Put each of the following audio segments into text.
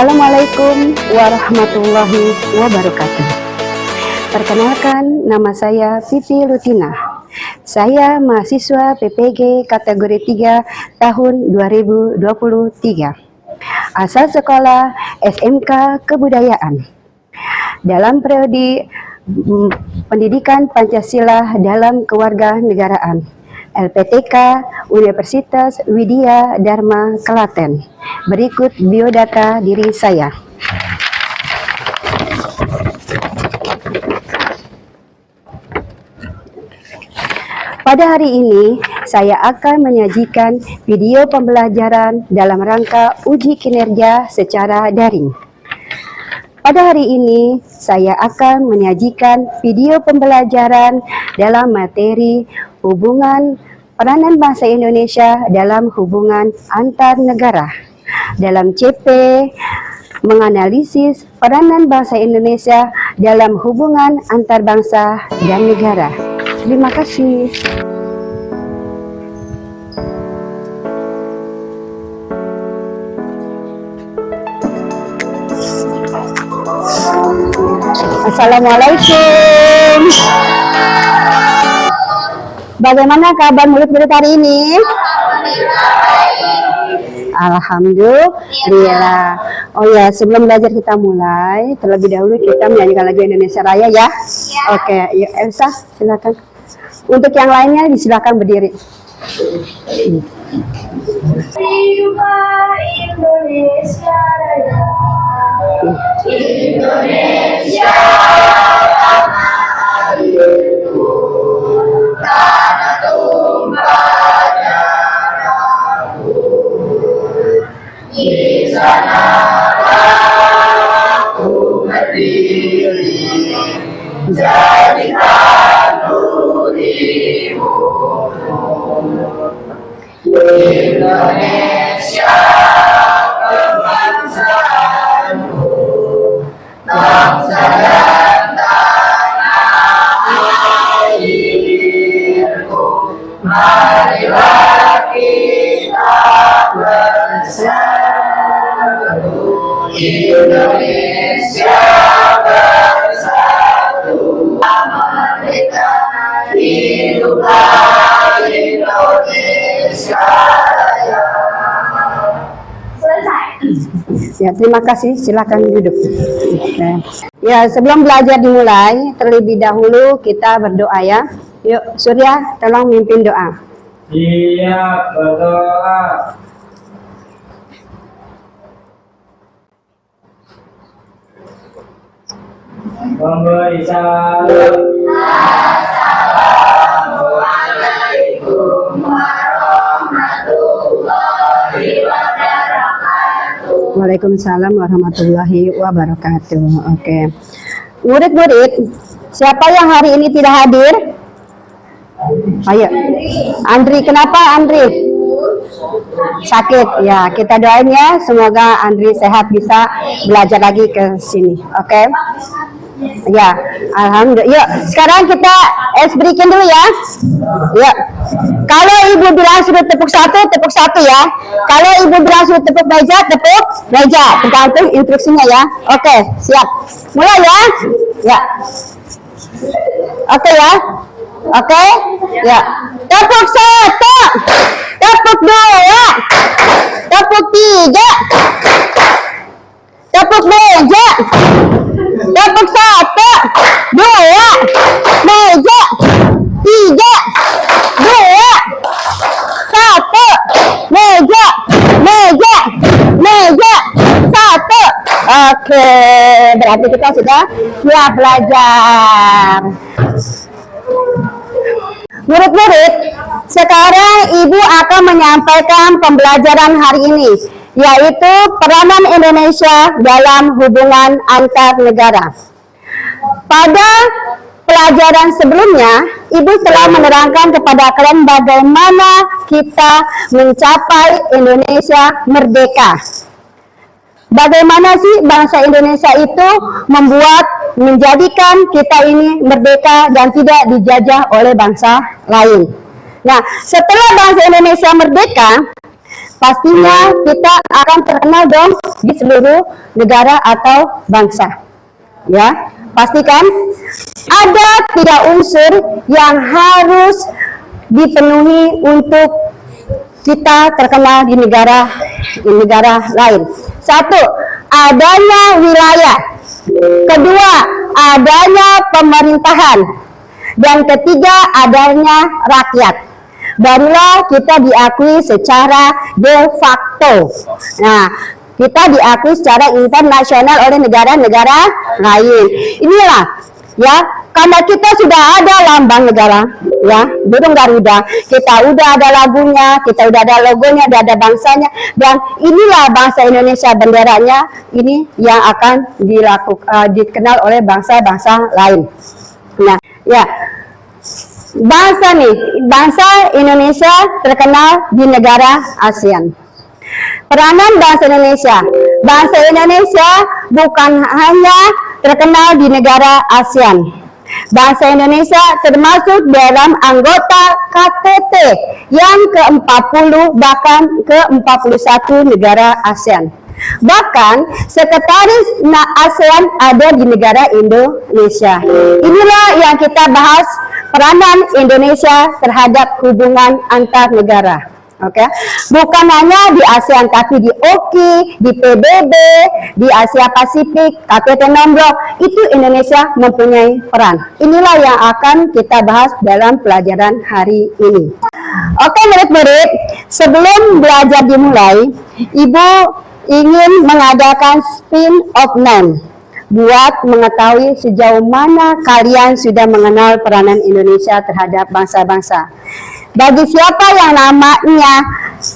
Assalamualaikum warahmatullahi wabarakatuh. Perkenalkan, nama saya Vivi Lutina. Saya mahasiswa PPG kategori 3 tahun 2023. Asal sekolah SMK Kebudayaan. Dalam periode pendidikan Pancasila dalam kewarganegaraan. LPTK Universitas Widya Dharma Klaten. Berikut biodata diri saya. Pada hari ini, saya akan menyajikan video pembelajaran dalam rangka uji kinerja secara daring. Pada hari ini, saya akan menyajikan video pembelajaran dalam materi hubungan peranan bahasa Indonesia dalam hubungan antar negara. Dalam CP, menganalisis peranan bahasa Indonesia dalam hubungan antar bangsa dan negara. Terima kasih. Assalamualaikum. Bagaimana kabar murid-murid hari ini? Alhamdulillah. Oh ya, sebelum belajar kita mulai, terlebih dahulu kita menyanyikan lagu Indonesia Raya ya. Oke, yuk Elsa, silakan. Untuk yang lainnya disilakan berdiri. Indonesia Raya. Indonesia tanah airku, tanah tumpah darahku. Di sana aku berdiri, jadikan dirimu. Indonesia kebangsaanku, bangsa dan tanah airku. Marilah kita bersatu, Indonesia bersatu. Merdeka, hiduplah Indonesia Raya. Selesai. Ya, terima kasih. Silakan duduk. Ya, sebelum belajar dimulai, terlebih dahulu kita berdoa ya. Yuk, Surya, tolong mimpin doa. Iya, berdoa. Memberi salam. Assalamualaikum warahmatullahi wabarakatuh. Waalaikumsalam warahmatullahi wabarakatuh. Oke. Murid-murid, siapa yang hari ini tidak hadir? Ayo. Andri, kenapa Andri? Sakit. Ya, kita doain ya, semoga Andri sehat bisa belajar lagi ke sini. Oke. Ya, alhamdulillah. Yuk, sekarang kita es breaking dulu ya. Yuk. Kalau ibu bilang sudah tepuk satu ya. Kalau ibu bilang sudah tepuk meja, tergantung instruksinya ya. Oke, siap. Mulai ya. Ya. Oke ya. Oke. Ya. Tepuk satu. Tepuk dua. Tepuk tiga. Tepuk meja. Tepuk satu, dua, meja, tiga, dua, satu, meja, satu. Oke, berarti kita sudah siap belajar. Murid-murid, sekarang Ibu akan menyampaikan pembelajaran hari ini, yaitu peranan Indonesia dalam hubungan antar negara. Pada pelajaran sebelumnya, Ibu telah menerangkan kepada kalian bagaimana kita mencapai Indonesia merdeka. Bagaimana sih bangsa Indonesia itu menjadikan kita ini merdeka dan tidak dijajah oleh bangsa lain. Nah, setelah bangsa Indonesia merdeka, pastinya kita akan terkenal dong di seluruh negara atau bangsa. Ya, pastikan ada 3 unsur yang harus dipenuhi untuk kita terkenal di negara lain. 1, adanya wilayah. Kedua, adanya pemerintahan. Dan ketiga, adanya rakyat. Barulah kita diakui secara de facto. Nah, kita diakui secara internasional oleh negara-negara lain. Inilah ya, karena kita sudah ada lambang negara, ya, burung Garuda, kita udah ada lagunya, kita udah ada logonya, udah ada bangsanya, dan inilah bangsa Indonesia, benderanya ini yang akan dikenal oleh bangsa-bangsa lain. Nah, ya, bangsa Indonesia terkenal di negara ASEAN. Peranan bangsa Indonesia bukan hanya terkenal di negara ASEAN. Bangsa Indonesia termasuk dalam anggota KTT yang ke-40 bahkan ke-41 negara ASEAN. Bahkan sekretaris ASEAN ada di negara Indonesia. Inilah yang kita bahas, peranan Indonesia terhadap hubungan antar negara. Oke, bukan hanya di ASEAN tapi di OKI, di PBB, di Asia Pasifik, KTT Nomblok, itu Indonesia mempunyai peran. Inilah yang akan kita bahas dalam pelajaran hari ini. Oke murid-murid, sebelum belajar dimulai, Ibu ingin mengadakan spin of name buat mengetahui sejauh mana kalian sudah mengenal peranan Indonesia terhadap bangsa-bangsa. Bagi siapa yang namanya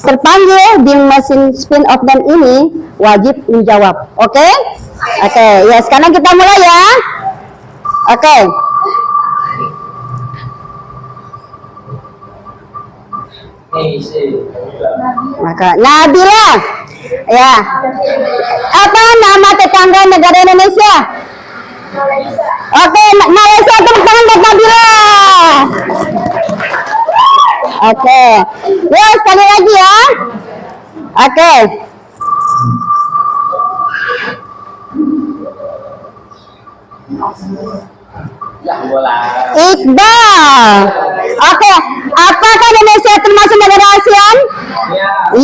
terpanggil di mesin spin of name ini, wajib menjawab. Oke? Oke, ya sekarang kita mulai ya. Oke. Maka Nabila. Ya. Apa nama tetangga negara Indonesia? Oke, Malaysia, tepuk tangan buat Nabila. Oke, ya sekali lagi ya. Oke. Iqbal. Oke, apakah Indonesia termasuk negara ASEAN?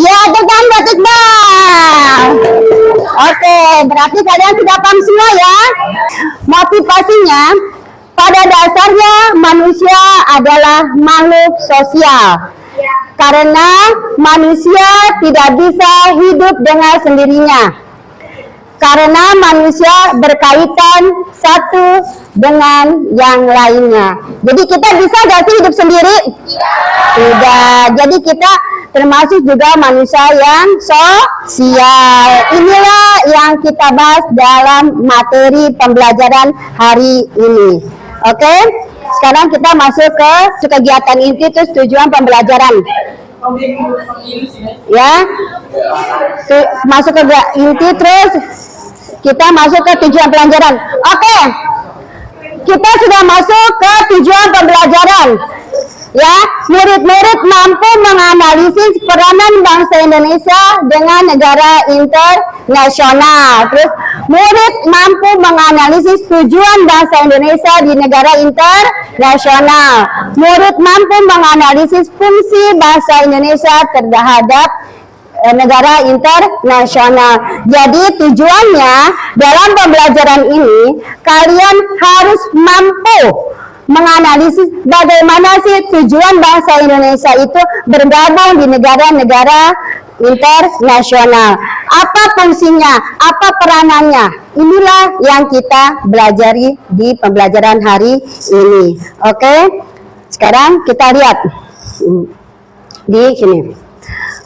Iya, tekan buat Iqbal. Oke, berarti kalian sudah paham semua ya. Motivasinya, pada dasarnya manusia adalah makhluk sosial. Karena manusia tidak bisa hidup dengan sendirinya. Karena manusia berkaitan satu dengan yang lainnya. Jadi kita bisa gak sih hidup sendiri? Tidak. Jadi kita termasuk juga manusia yang sosial. Inilah yang kita bahas dalam materi pembelajaran hari ini. Oke? Sekarang kita masuk ke kegiatan inti, terus tujuan pembelajaran. Ya, masuk ke inti, terus kita masuk ke tujuan pelajaran. Oke, kita sudah masuk ke tujuan pembelajaran. Ya, murid-murid mampu menganalisis peranan bangsa Indonesia dengan negara internasional. Terus, murid mampu menganalisis tujuan bangsa Indonesia di negara internasional. Murid mampu menganalisis fungsi bangsa Indonesia terhadap negara internasional. Jadi tujuannya dalam pembelajaran ini, kalian harus mampu menganalisis bagaimana sih tujuan bangsa Indonesia itu bergabung di negara-negara internasional. Apa fungsinya? Apa peranannya? Inilah yang kita pelajari di pembelajaran hari ini. Oke? Sekarang kita lihat di sini.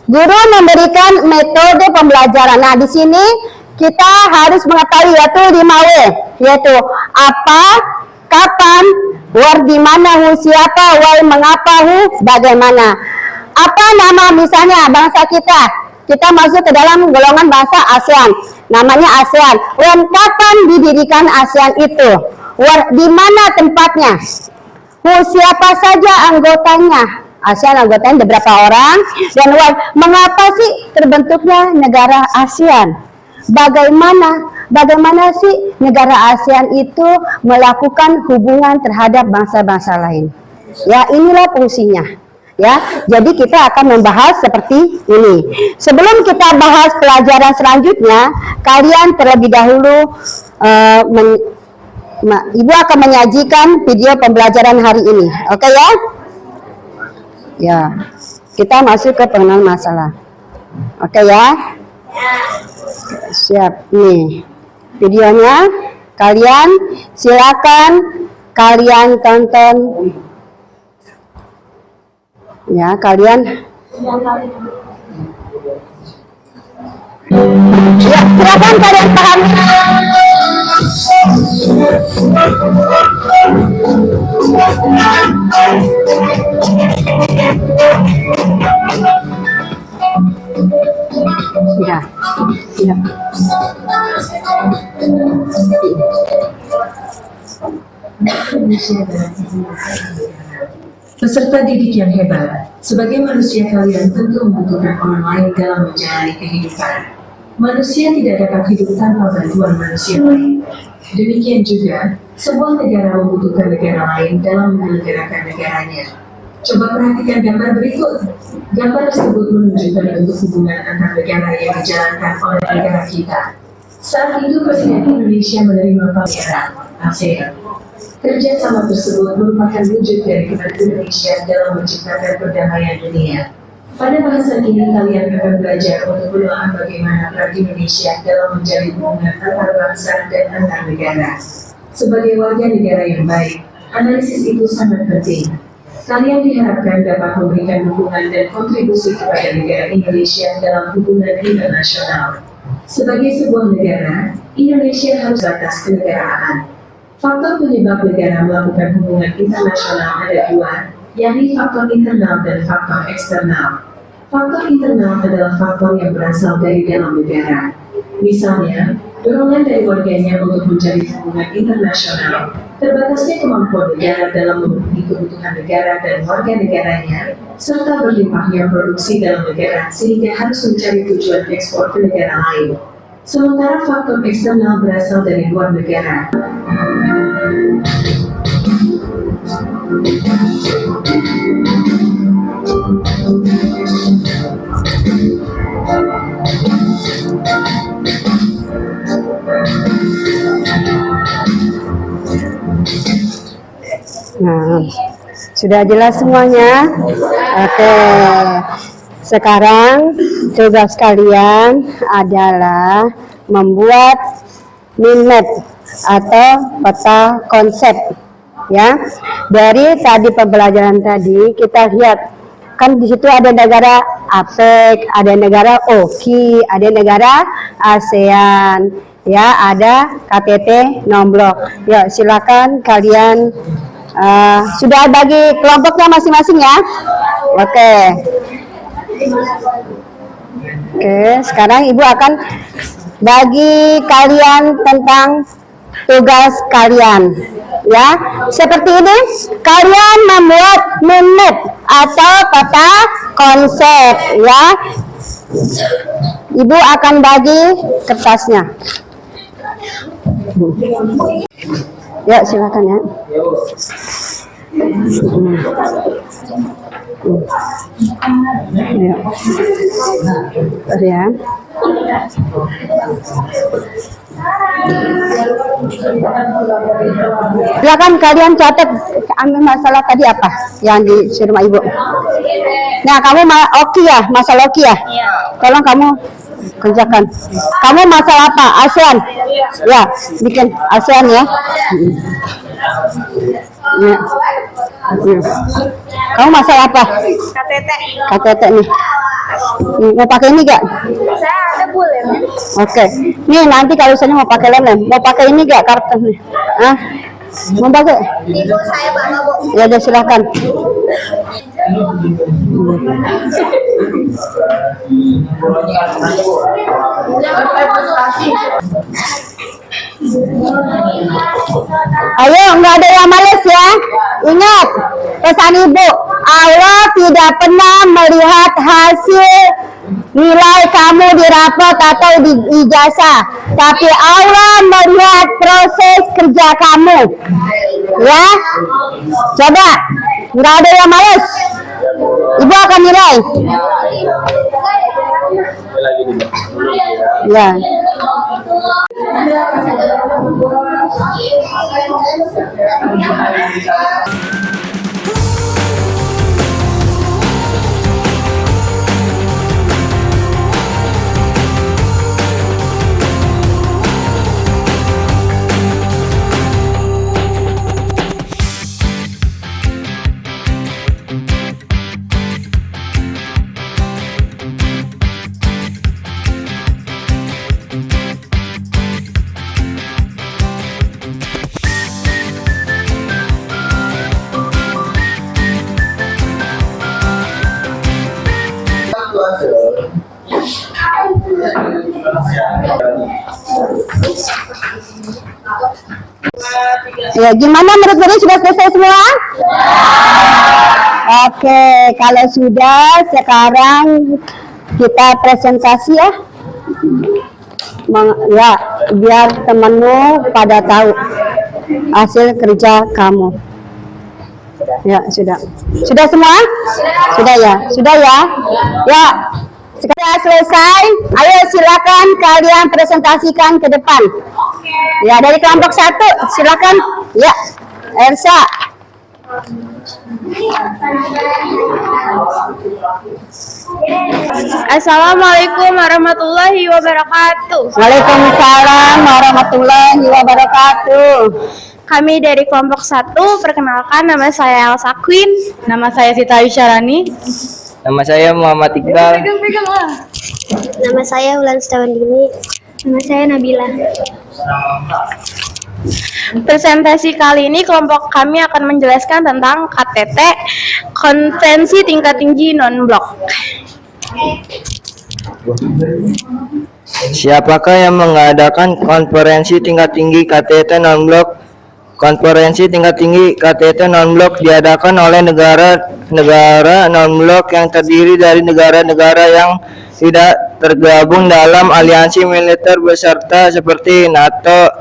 Guru memberikan metode pembelajaran. Nah, di sini kita harus mengetahui yaitu 5W, yaitu apa, kapan, where, di mana, who, siapa, why, mengapa, who, bagaimana. Apa nama misalnya bangsa kita? Kita masuk ke dalam golongan bangsa ASEAN. Namanya ASEAN. When, kapan didirikan ASEAN itu? Where, di mana tempatnya? Who, siapa saja anggotanya? ASEAN anggotanya ada berapa orang, dan mengapa sih terbentuknya negara ASEAN? Bagaimana sih negara ASEAN itu melakukan hubungan terhadap bangsa-bangsa lain? Ya, inilah fungsinya. Ya, jadi kita akan membahas seperti ini. Sebelum kita bahas pelajaran selanjutnya, kalian terlebih dahulu Ibu akan menyajikan video pembelajaran hari ini. Oke ya? Ya. Kita masuk ke pengenalan masalah. Oke ya? Siap. Nih. Videonya kalian silakan kalian tonton. Ya, kalian. Ya, silakan kalian pahami. Ya, ya. Peserta didik yang hebat, sebagai manusia kalian tentu membutuhkan orang lain dalam menjalani kehidupan. Manusia tidak dapat hidup tanpa bantuan manusia lain. Demikian juga, sebuah negara membutuhkan negara lain dalam menyelenggarakan negaranya. Coba perhatikan gambar berikut. Gambar tersebut menunjukkan bentuk hubungan antar negara yang dijalankan oleh negara kita. Saat itu Presiden Indonesia menerima pameran ASEAN. Kerjasama tersebut merupakan wujud dari kebaikan Indonesia dalam menciptakan perdamaian dunia. Pada bahasan ini kalian akan belajar untuk menelaah bagaimana peran Indonesia dalam menjalin hubungan antar bangsa dan antar negara. Sebagai warga negara yang baik, analisis itu sangat penting. Kalian diharapkan dapat memberikan dukungan dan kontribusi kepada negara Indonesia dalam hubungan internasional. Sebagai sebuah negara, Indonesia harus batas kenegaraan. Faktor penyebab negara melakukan hubungan internasional ada dua, yakni faktor internal dan faktor eksternal. Faktor internal adalah faktor yang berasal dari dalam negara. Misalnya, dorongan dari warganya untuk mencari hubungan internasional, terbatasnya kemampuan negara dalam memenuhi kebutuhan negara dan warga negaranya, serta berlimpahnya produksi dalam negara sehingga harus mencari tujuan ekspor ke negara lain. Sementara faktor eksternal berasal dari luar negara. Nah, sudah jelas semuanya? Oke. Sekarang tugas kalian adalah membuat minmap atau peta konsep. Ya. Dari tadi pembelajaran tadi kita lihat kan di situ ada negara APEC, ada negara OKI, ada negara ASEAN, ya, ada KTT non-blok. Ya, silakan kalian sudah bagi kelompoknya masing-masing ya. Oke. Oke, sekarang Ibu akan bagi kalian tentang tugas kalian. Ya, seperti ini, kalian membuat minmap atau peta konsep ya. Ibu akan bagi kertasnya. Ya, silakan ya. Ya. Silakan kalian catat ambil masalah tadi apa yang disuruh sama Ibu. Nah, kamu oke ya, masalah oke ya. Tolong kamu kerjakan. Kamu masalah apa? ASEAN. Ya, bikin ASEAN ya. Ya. Kamu masalah apa? KTT. KTT nih. Mau pakai ini gak? Saya ada lem. Oke. Nih nanti kalau saya mau pakai lem, mau pakai ini gak karton nih? Ah, mau pakai? Ibu saya bawa Bu. Ya udah silakan. Ayo, nggak ada yang males ya. Ingat pesan Ibu, Allah tidak pernah melihat hasil nilai kamu di rapot atau di ijazah, tapi Allah melihat proses kerja kamu. Ya, coba, nggak ada yang males. Ibu akan nilai. Ya. Ya, gimana menurut Budi, sudah selesai semua? Oke, kalau sudah, sekarang kita presentasi ya. Ya, biar temanmu pada tahu hasil kerja kamu. Ya, sudah. Sudah semua? Sudah ya? Sudah ya? Ya. Sekarang selesai, ayo silakan kalian presentasikan ke depan. Ya, dari kelompok 1, silakan. Ya, Elsa. Assalamualaikum warahmatullahi wabarakatuh. Waalaikumsalam warahmatullahi wabarakatuh. Kami dari kelompok 1, perkenalkan nama saya Elsa Queen. Nama saya Sita Yusyarani. Nama saya Muhammad Iqbal. Nama saya Ulan Stawandini. Nama saya Nabila. Presentasi kali ini kelompok kami akan menjelaskan tentang KTT, Konferensi Tingkat Tinggi Non-Blok. Siapakah yang mengadakan konferensi tingkat tinggi KTT non-blok? Konferensi tingkat tinggi KTT non-blok diadakan oleh negara-negara non-blok yang terdiri dari negara-negara yang tidak tergabung dalam aliansi militer beserta seperti NATO,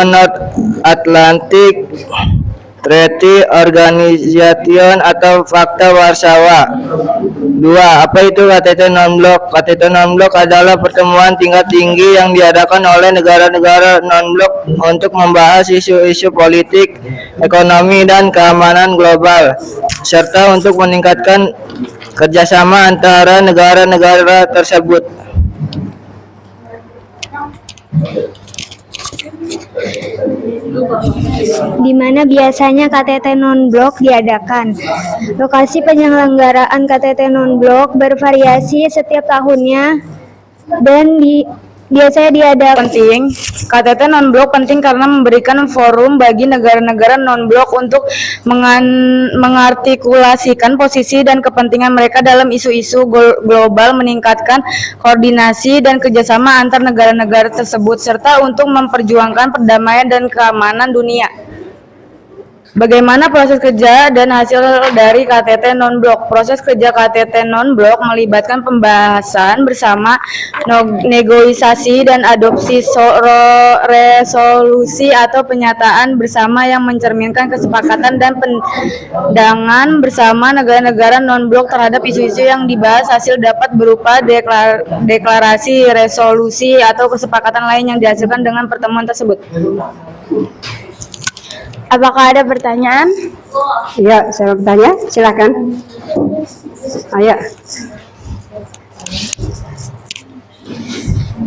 North Atlantic Treaty Organization atau Fakta Warsawa. 2. Apa itu KTT non-blok? KTT non-blok adalah pertemuan tingkat tinggi yang diadakan oleh negara-negara non-blok untuk membahas isu-isu politik, ekonomi, dan keamanan global, serta untuk meningkatkan kerjasama antara negara-negara tersebut. Di mana biasanya KTT non-blok diadakan. Lokasi penyelenggaraan KTT non-blok bervariasi setiap tahunnya dan biasanya diadakan. Penting, KTT non-blok penting karena memberikan forum bagi negara-negara non-blok untuk mengartikulasikan posisi dan kepentingan mereka dalam isu-isu global, meningkatkan koordinasi dan kerjasama antar negara-negara tersebut, serta untuk memperjuangkan perdamaian dan keamanan dunia. Bagaimana proses kerja dan hasil dari KTT non-blok? Proses kerja KTT non-blok melibatkan pembahasan bersama, negosiasi, dan adopsi resolusi atau penyataan bersama yang mencerminkan kesepakatan dan pandangan bersama negara-negara non-blok terhadap isu-isu yang dibahas. Hasil dapat berupa deklarasi, resolusi, atau kesepakatan lain yang dihasilkan dengan pertemuan tersebut. Apakah ada pertanyaan? Ya, saya bertanya, silakan. Ayo.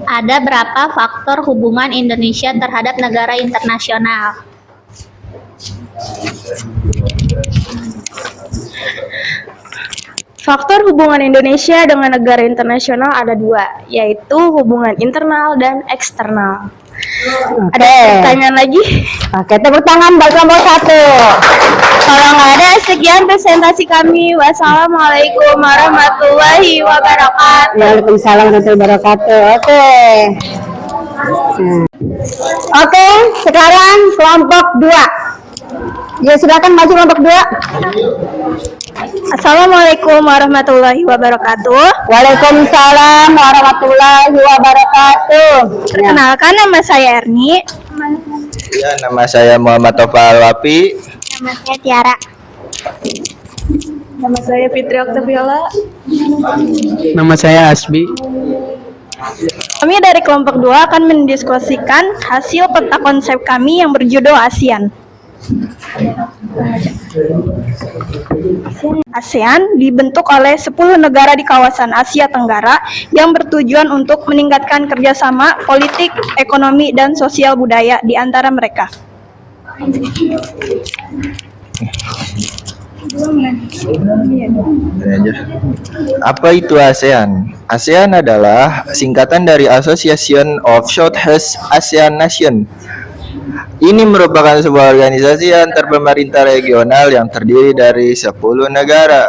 Ada berapa faktor hubungan Indonesia terhadap negara internasional? Faktor hubungan Indonesia dengan negara internasional ada 2, yaitu hubungan internal dan eksternal. Oke. Ada pertanyaan lagi? Oke, tepuk tangan buat kelompok 1. Kalau nggak ada, sekian presentasi kami. Wassalamualaikum warahmatullahi wabarakatuh. Waalaikumsalam warahmatullahi wabarakatuh. Oke. Oke, sekarang kelompok 2. Ya, silakan maju kelompok 2. Assalamualaikum warahmatullahi wabarakatuh. Waalaikumsalam warahmatullahi wabarakatuh. Ya. Perkenalkan, nama saya Erni. Ya, nama saya Muhammad Taufa Alwafi. Nama saya Tiara. Nama saya Fitri Oktaviola. Nama saya Asbi. Kami dari kelompok 2 akan mendiskusikan hasil peta konsep kami yang berjudul ASEAN. ASEAN dibentuk oleh 10 negara di kawasan Asia Tenggara yang bertujuan untuk meningkatkan kerjasama politik, ekonomi, dan sosial budaya di antara mereka. Apa itu ASEAN? ASEAN adalah singkatan dari Association of Southeast Asian Nations. Ini merupakan sebuah organisasi antar pemerintah regional yang terdiri dari 10 negara.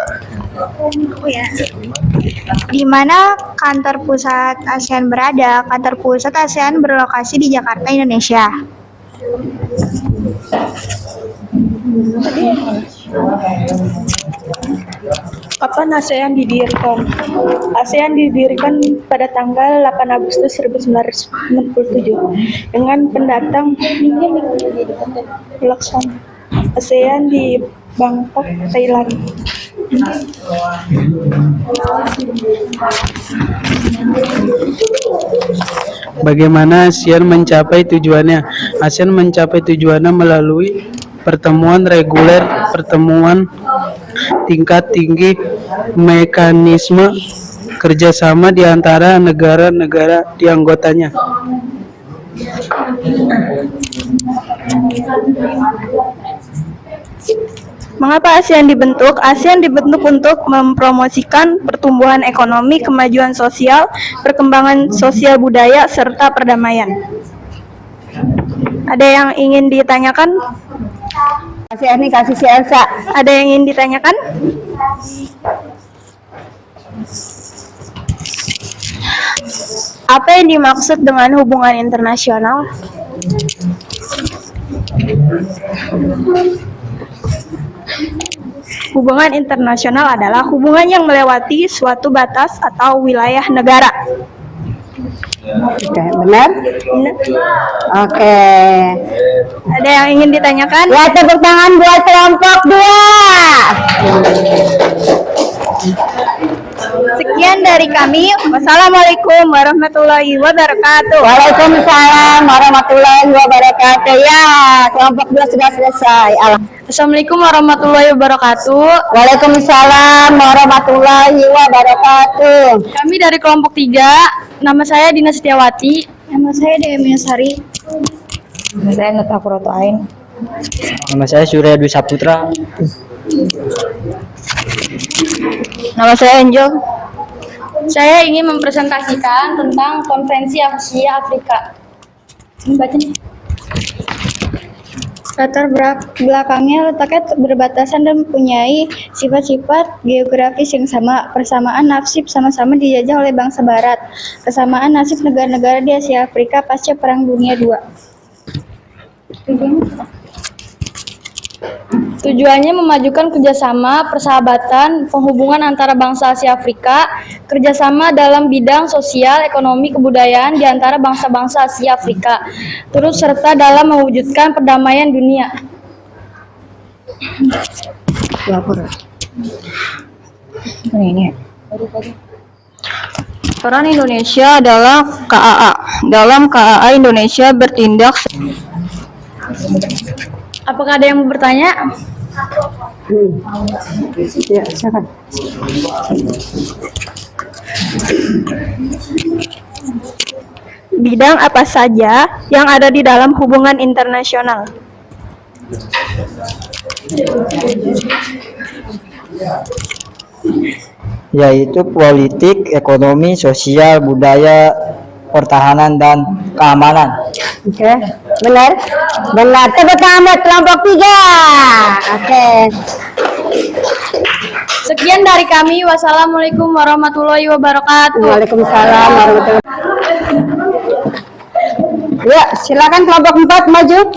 Di mana kantor pusat ASEAN berada? Kantor pusat ASEAN berlokasi di Jakarta, Indonesia. Kapan ASEAN didirikan? ASEAN didirikan pada tanggal 8 Agustus 1997 dengan pendatang pelaksana ASEAN di Bangkok, Thailand. Bagaimana ASEAN mencapai tujuannya? ASEAN mencapai tujuannya melalui pertemuan reguler, pertemuan tingkat tinggi, mekanisme kerjasama di antara negara-negara di anggotanya. Mengapa ASEAN dibentuk? ASEAN dibentuk untuk mempromosikan pertumbuhan ekonomi, kemajuan sosial, perkembangan sosial budaya, serta perdamaian. Ada yang ingin ditanyakan? Kasih Erni, kasih si Elsa. Ada yang ingin ditanyakan? Apa yang dimaksud dengan hubungan internasional? Hubungan internasional adalah hubungan yang melewati suatu batas atau wilayah negara. Oke, benar? Oke. Ada yang ingin ditanyakan? Ya, tepuk tangan buat kelompok 2. Sekian dari kami. Wassalamualaikum warahmatullahi wabarakatuh. Waalaikumsalam warahmatullahi wabarakatuh. Ya, kelompok 2 sudah selesai. Assalamualaikum warahmatullahi wabarakatuh. Waalaikumsalam warahmatullahi wabarakatuh. Kami dari kelompok 3. Nama saya Dina Setiawati. Nama saya Dewi Sari. Nama saya Nata Puroto Ain. Nama saya Surya Dwi Saputra. Nama saya Angel. Saya ingin mempresentasikan tentang Konferensi Asia Afrika. Ini baca nih. Latar belakangnya letaknya berbatasan dan mempunyai sifat-sifat geografis yang sama. Persamaan nasib sama-sama dijajah oleh bangsa Barat. Kesamaan nasib negara-negara di Asia Afrika pasca Perang Dunia II. Tujuannya memajukan kerjasama, persahabatan, penghubungan antara bangsa Asia Afrika, kerjasama dalam bidang sosial, ekonomi, kebudayaan di antara bangsa-bangsa Asia Afrika, turut serta dalam mewujudkan perdamaian dunia. Peran Indonesia adalah KAA. Dalam KAA Indonesia bertindak. Apakah ada yang mau bertanya? Ya, silakan. Bidang apa saja yang ada di dalam hubungan internasional? Yaitu politik, ekonomi, sosial, budaya, pertahanan, dan keamanan. Oke, benar? Benar. Tepuk tangan buat kelompok 3. Oke. Sekian dari kami. Wassalamualaikum warahmatullahi wabarakatuh. Waalaikumsalam warahmatullahi. Ya, silakan kelompok 4 maju.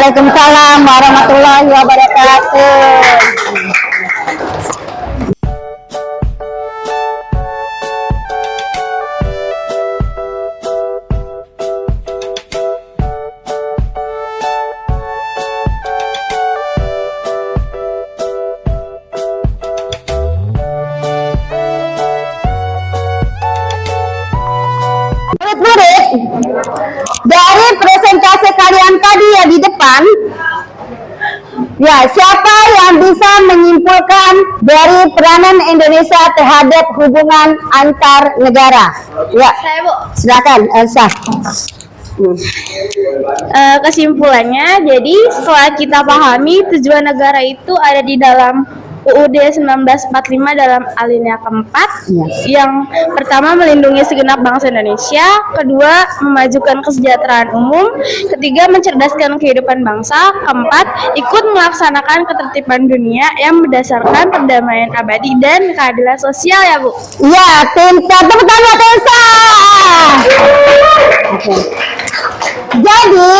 Waalaikumsalam warahmatullahi wabarakatuh. Murid-murid, dari presentasi kalian tadi ya di depan, ya siapa yang bisa menyimpulkan dari peranan Indonesia terhadap hubungan antar negara? Ya, Saya, Bu. silakan Elsa. Kesimpulannya, jadi setelah kita pahami tujuan negara itu ada di dalam UUD 1945 dalam alinea keempat, yang pertama melindungi segenap bangsa Indonesia, kedua memajukan kesejahteraan umum, ketiga mencerdaskan kehidupan bangsa, keempat ikut melaksanakan ketertiban dunia yang berdasarkan perdamaian abadi dan keadilan sosial, ya Bu. Ya, tim tepuk tangan Elsa. Oke. Jadi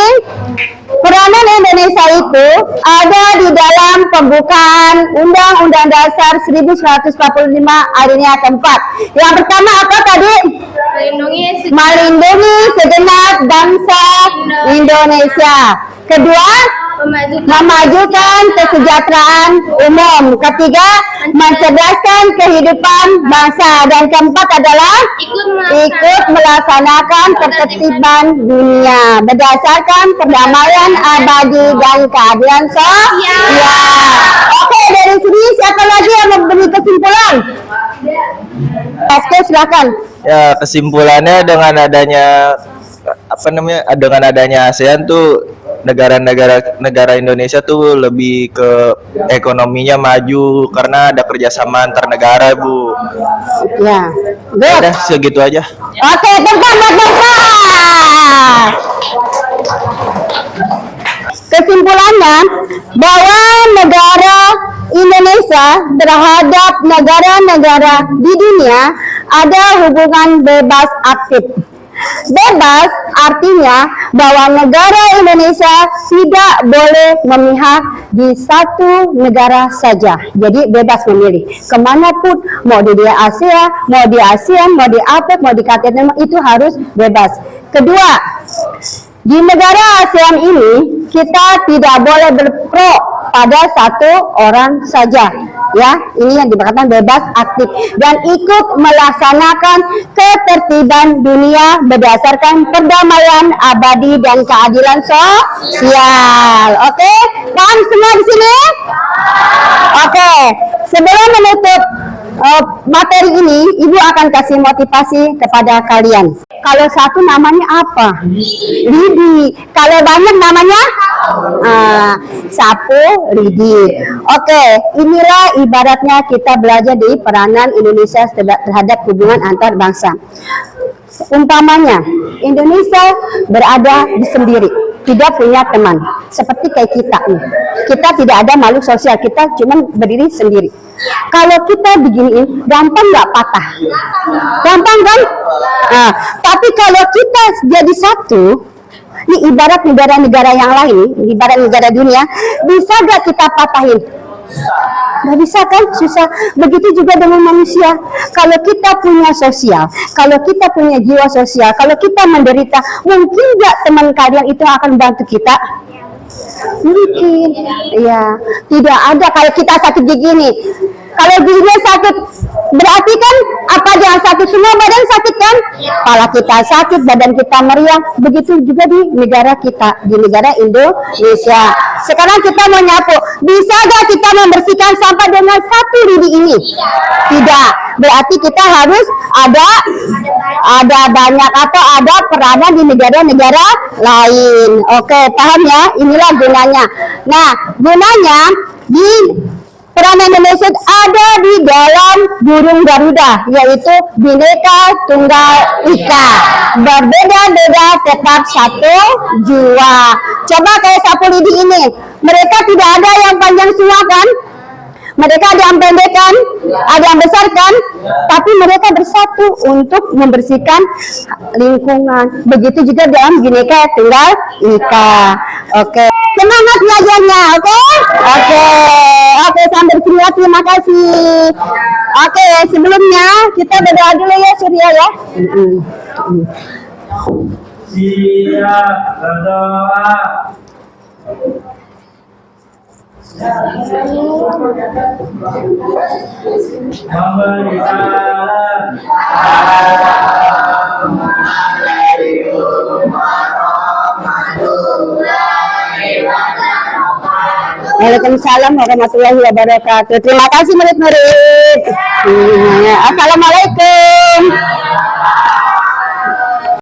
peranan Indonesia itu ada di dalam pembukaan Undang-Undang Dasar 1945 alinea keempat. Yang pertama apa tadi? Melindungi segenap bangsa Indonesia. Kedua, memajukan kesejahteraan umum. Ketiga, mencerdaskan kehidupan bangsa. Dan keempat adalah ikut melaksanakan ketertiban dunia berdasarkan perdamaian abadi dan keadilan sosial. Oke, dari sini siapa lagi yang memberi kesimpulan? Oke, silakan. Ya, kesimpulannya dengan adanya dengan adanya ASEAN tuh negara Indonesia tuh lebih ke ekonominya maju karena ada kerjasama antar negara, Bu. Ya, good. Udah segitu aja. Oke, tempat. Kesimpulannya bahwa negara Indonesia terhadap negara-negara di dunia ada hubungan bebas aktif. Bebas artinya bahwa negara Indonesia tidak boleh memihak di satu negara saja. Jadi bebas memilih kemanapun, mau di Asia, mau di ASEAN, mau di APEC, mau di KTT, itu harus bebas. Kedua, di negara ASEAN ini kita tidak boleh berpro pada satu orang saja. Ya, ini yang dikatakan bebas aktif dan ikut melaksanakan ketertiban dunia berdasarkan perdamaian abadi dan keadilan sosial. Oke, paham semua di sini? Oke, sebelum menutup materi ini, Ibu akan kasih motivasi kepada kalian. Kalau satu namanya apa? Lidi. Kalau banyak namanya Sapu Lidi. Oke, inilah ibaratnya kita belajar di peranan Indonesia terhadap hubungan antar bangsa. Umpamanya, Indonesia berada di sendiri, tidak punya teman, seperti kayak kita nih. Kita tidak ada makhluk sosial, kita cuma berdiri sendiri. Kalau kita beginiin, gampang nggak patah? Gampang kan? Nah, tapi kalau kita jadi satu, ini ibarat negara-negara yang lain, ibarat negara dunia, bisa nggak kita patahin? Nggak bisa kan? Susah. Begitu juga dengan manusia. Kalau kita punya sosial, kalau kita punya jiwa sosial, kalau kita menderita, mungkin nggak teman kalian itu akan bantu kita? Mungkin. Ya, tidak ada. Kalau kita sakit gigi nih, kalau giginya sakit, berarti kan apa yang sakit? Semua badan sakit kan? Kepala kita sakit, badan kita meriang. Begitu juga di negara kita, di negara Indonesia. Sekarang kita mau nyapu, bisa gak kita membersihkan sampah dengan satu lidi ini? Tidak. berarti kita harus ada banyak atau ada peranan di negara-negara lain. Oke, paham ya? Inilah gunanya. Nah, gunanya di peranan Indonesia ada di dalam burung Garuda, yaitu Bhinneka Tunggal Ika. Berbeda-beda tetap satu jua. Coba kayak sapu lidi ini, mereka tidak ada yang panjang semua kan? Mereka ada yang pendek kan? Ada yang besar kan? Tapi mereka bersatu untuk membersihkan lingkungan. Begitu juga dalam Bhinneka Tunggal Ika. Oke. Semangat belajarnya, oke? Oke, sampai sini ya, terima kasih. Oke, sebelumnya kita berdoa dulu ya, Surya ya. Siap berdoa. Memberi salam. Assalamualaikum warahmatullahi wabarakatuh. Waalaikumsalam warahmatullahi wabarakatuh. Terima kasih murid-murid. Assalamualaikum.